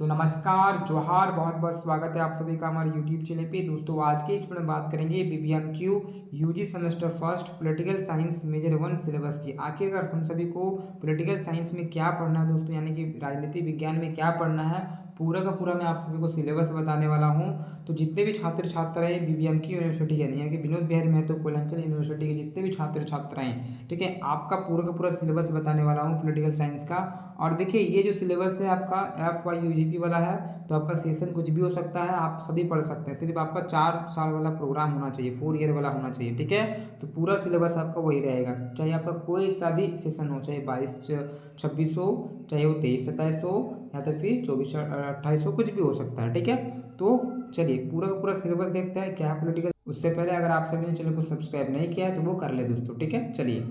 नमस्कार, जोहार, बहुत बहुत स्वागत है आप सभी का हमारे यूट्यूब चैनल पे। दोस्तों आज के इसमें बात करेंगे BBMKU UG semester first political science major 1 syllabus की। आखिरकार हम सभी को पॉलिटिकल साइंस में क्या पढ़ना है दोस्तों, यानी कि राजनीति विज्ञान में क्या पढ़ना है, पूरा का पूरा मैं आप सभी को सिलेबस बताने वाला हूँ। तो जितने भी छात्र छात्रा हैं बीबीएमक्यू यूनिवर्सिटी के, यानी कि विनोद बिहारी महतो पूर्वांचल यूनिवर्सिटी के जितने भी छात्र छात्रा हैं, ठीक है, आपका पूरा का पूरा सिलेबस बताने वाला हूँ पॉलिटिकल साइंस का। और देखिए ये जो सिलेबस है आपका FYUGP वाला है, तो आपका सेशन कुछ भी हो सकता है, आप सभी पढ़ सकते हैं। सिर्फ आपका 4 साल वाला प्रोग्राम होना चाहिए, 4 ईयर वाला होना चाहिए, ठीक है। तो पूरा सिलेबस आपका वही रहेगा, चाहे आपका कोई सा भी सेशन हो, चाहे 22-26 हो, चाहे वो 23-27 हो, या तो फिर 24-28 हो, कुछ भी हो सकता है, ठीक है। तो चलिए पूरा का पूरा सिलेबस देखते हैं क्या पॉलिटिकल। उससे पहले अगर आप सभी ने चैनल को सब्सक्राइब नहीं किया है तो वो कर ले दोस्तों, ठीक है। चलिए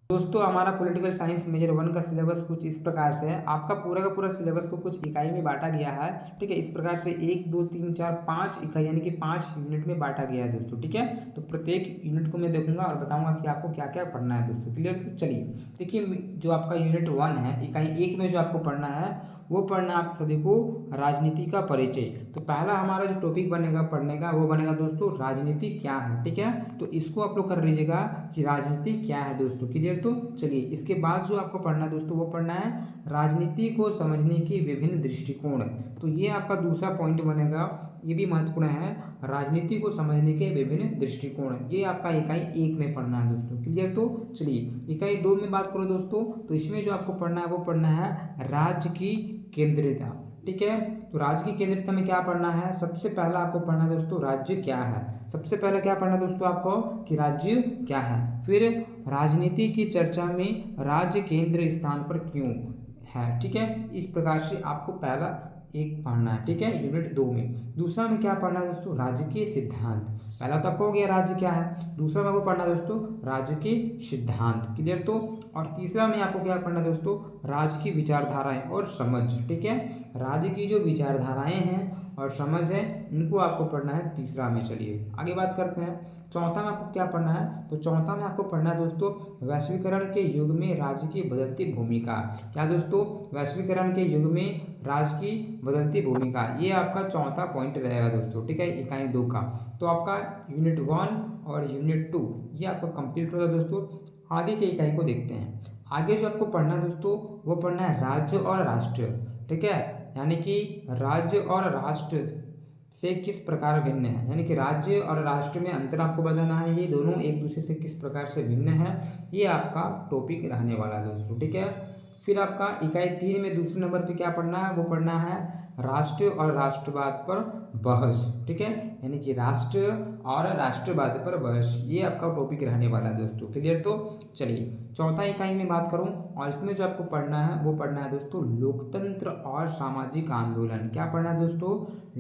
दोस्तों हमारा पॉलिटिकल साइंस मेजर 1 का सिलेबस कुछ इस प्रकार से है। आपका पूरा का पूरा सिलेबस को कुछ इकाई में बांटा गया है, ठीक है। इस प्रकार से 1 2 3 4 5 इकाई, यानी कि 5 यूनिट में बांटा गया है दोस्तों, ठीक है। तो प्रत्येक यूनिट को मैं देखूंगा और बताऊंगा कि आपको क्या क्या पढ़ना है दोस्तों, क्लियर। तो चलिए देखिए, जो आपका यूनिट 1 है, इकाई 1 में जो आपको पढ़ना है वो पढ़ना आप सभी को राजनीति का परिचय। तो पहला हमारा जो टॉपिक बनेगा पढ़ने का वो बनेगा दोस्तों राजनीति क्या है, ठीक है। तो इसको आप लोग कर लीजिएगा कि राजनीति क्या है दोस्तों, क्लियर। तो चलिए इसके बाद जो आपको पढ़ना है दोस्तों वो पढ़ना है राजनीति को समझने की विभिन्न दृष्टिकोण। तो ये आपका दूसरा पॉइंट बनेगा, ये भी महत्वपूर्ण है, राजनीति को समझने के विभिन्न दृष्टिकोण। ये आपका इकाई 1 में पढ़ना है दोस्तों, क्लियर। तो चलिए इकाई 2 में बात करो दोस्तों, तो इसमें जो आपको पढ़ना है वो पढ़ना है राज्य की केंद्रीयता, ठीक है। तो राज्य की केंद्रीयता में क्या पढ़ना है, सबसे पहला आपको पढ़ना है दोस्तों राज्य क्या है। सबसे पहले क्या पढ़ना है दोस्तों आपको कि राज्य क्या है। फिर राजनीति की चर्चा में राज्य केंद्र स्थान पर क्यों है, ठीक है। इस प्रकार से आपको पहला एक पढ़ना है, ठीक है, यूनिट 2 में। दूसरा में क्या पढ़ना है दोस्तों, राजकीय सिद्धांत। पहला तो आपको हो गया राज्य क्या है, दूसरा में आपको पढ़ना है दोस्तों राज्य के सिद्धांत, क्लियर। तो और तीसरा में आपको क्या पढ़ना है दोस्तों, राज्य की विचारधाराएं और समझ, ठीक है। राज्य की जो विचारधाराएं हैं और समझ है, इनको आपको पढ़ना है तीसरा में। चलिए आगे बात करते हैं, चौथा में आपको क्या पढ़ना है। तो चौथा में आपको पढ़ना है दोस्तों वैश्वीकरण के युग में राज्य की बदलती भूमिका। क्या दोस्तों, वैश्वीकरण के युग में राज्य की बदलती भूमिका, ये आपका चौथा पॉइंट रहेगा दोस्तों, ठीक है, इकाई 2 का। तो आपका यूनिट 1 और यूनिट 2 ये आपका कंप्लीट होगा दोस्तों। आगे के इकाई को देखते हैं। आगे जो आपको पढ़ना है दोस्तों वो पढ़ना है राज्य और राष्ट्र, ठीक है, यानी कि राज्य और राष्ट्र से किस प्रकार भिन्न है, यानी कि राज्य और राष्ट्र में अंतर आपको बताना है, ये दोनों एक दूसरे से किस प्रकार से भिन्न है, ये आपका टॉपिक रहने वाला है दोस्तों, ठीक है। फिर आपका इकाई 3 में दूसरे नंबर पे क्या पढ़ना है, वो पढ़ना है राष्ट्र और राष्ट्रवाद पर बहस, ठीक है, यानी कि राष्ट्र और राष्ट्रवाद पर बहस, ये आपका टॉपिक रहने वाला है दोस्तों, क्लियर। तो चलिए चौथा इकाई में बात करूं, और इसमें जो आपको पढ़ना है वो पढ़ना है दोस्तों लोकतंत्र और सामाजिक आंदोलन। क्या पढ़ना है दोस्तों,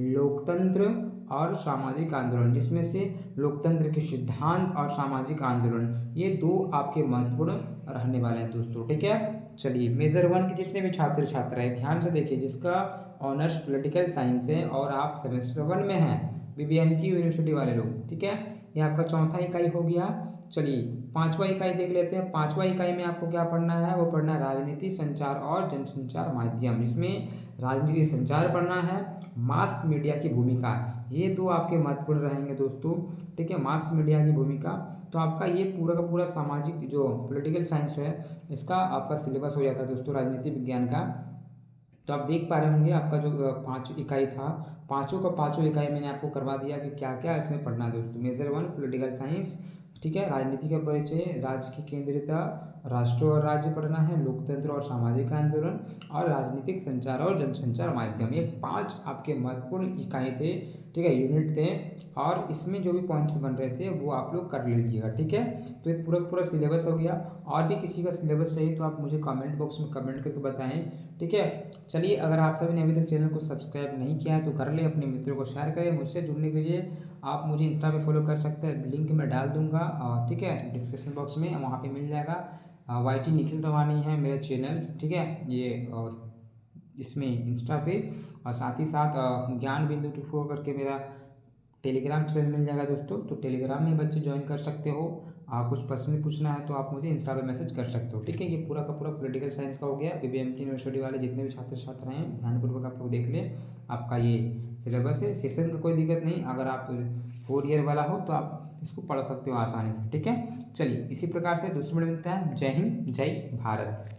लोकतंत्र और सामाजिक आंदोलन, जिसमें से लोकतंत्र के सिद्धांत और सामाजिक आंदोलन, ये दो आपके महत्वपूर्ण रहने वाले हैं दोस्तों, ठीक है। चलिए मेजर 1 के जितने भी छात्र छात्रा हैं ध्यान से देखिए, जिसका ऑनर्स पॉलिटिकल साइंस है और आप सेमेस्टर 1 में हैं, बीबीएमक्यू यूनिवर्सिटी वाले लोग, ठीक है, ये आपका चौथा इकाई हो गया। चलिए पांचवा इकाई देख लेते हैं। पांचवा इकाई में आपको क्या पढ़ना है, वो पढ़ना है राजनीति, संचार और जनसंचार माध्यम। इसमें राजनीति संचार पढ़ना है, मास मीडिया की भूमिका, ये दो आपके महत्वपूर्ण रहेंगे दोस्तों, ठीक है, मास मीडिया की भूमिका। तो आपका ये पूरा का पूरा सामाजिक जो पॉलिटिकल साइंस है इसका आपका सिलेबस हो जाता है दोस्तों राजनीति विज्ञान का। तो आप देख पा रहे होंगे आपका जो 5 इकाई था, पाँचों का पाँचों इकाई मैंने आपको करवा दिया कि क्या क्या इसमें पढ़ना है दोस्तों। मेजर 1 पॉलिटिकल साइंस, ठीक है, राजनीति का परिचय, राज्य की केंद्रीयता, राष्ट्र और राज्य पढ़ना है, लोकतंत्र और सामाजिक आंदोलन, और राजनीतिक संचार और जनसंचार माध्यम, ये 5 आपके महत्वपूर्ण इकाई थे, ठीक है, यूनिट थे। और इसमें जो भी पॉइंट्स बन रहे थे वो आप लोग कर लीजिएगा, ठीक है। तो ये पूरा पूरा सिलेबस हो गया। और भी किसी का सिलेबस चाहिए तो आप मुझे कमेंट बॉक्स में कमेंट करके बताएं, ठीक है। चलिए अगर आप सभी ने अभी तक चैनल को सब्सक्राइब नहीं किया है तो कर ले, अपने मित्रों को शेयर करें। मुझसे जुड़ने के लिए आप मुझे इंस्टा पे फॉलो कर सकते हैं, लिंक मैं डाल दूंगा, ठीक है, डिस्क्रिप्शन बॉक्स में, वहाँ पे मिल जाएगा। YT निखिल रवानी है मेरा चैनल, ठीक है, ये इसमें इंस्टा पे, और साथ ही साथ ज्ञान बिंदु 24 करके मेरा टेलीग्राम चैनल मिल जाएगा दोस्तों। तो टेलीग्राम में बच्चे ज्वाइन कर सकते हो। कुछ प्रश्न पूछना है तो आप मुझे इंस्टा पे मैसेज कर सकते हो, ठीक है। ये पूरा का पूरा पॉलिटिकल साइंस का हो गया। बीबीएमके यूनिवर्सिटी वाले जितने भी छात्र छात्र हैं ध्यानपूर्वक आप लोग देख लें, आपका ये सिलेबस है। सेशन का कोई दिक्कत नहीं, अगर आप 4 ईयर वाला हो तो आप इसको पढ़ सकते हो आसानी से, ठीक है। चलिए इसी प्रकार से दूसरे वीडियो में मिलता है। जय हिंद, जय भारत।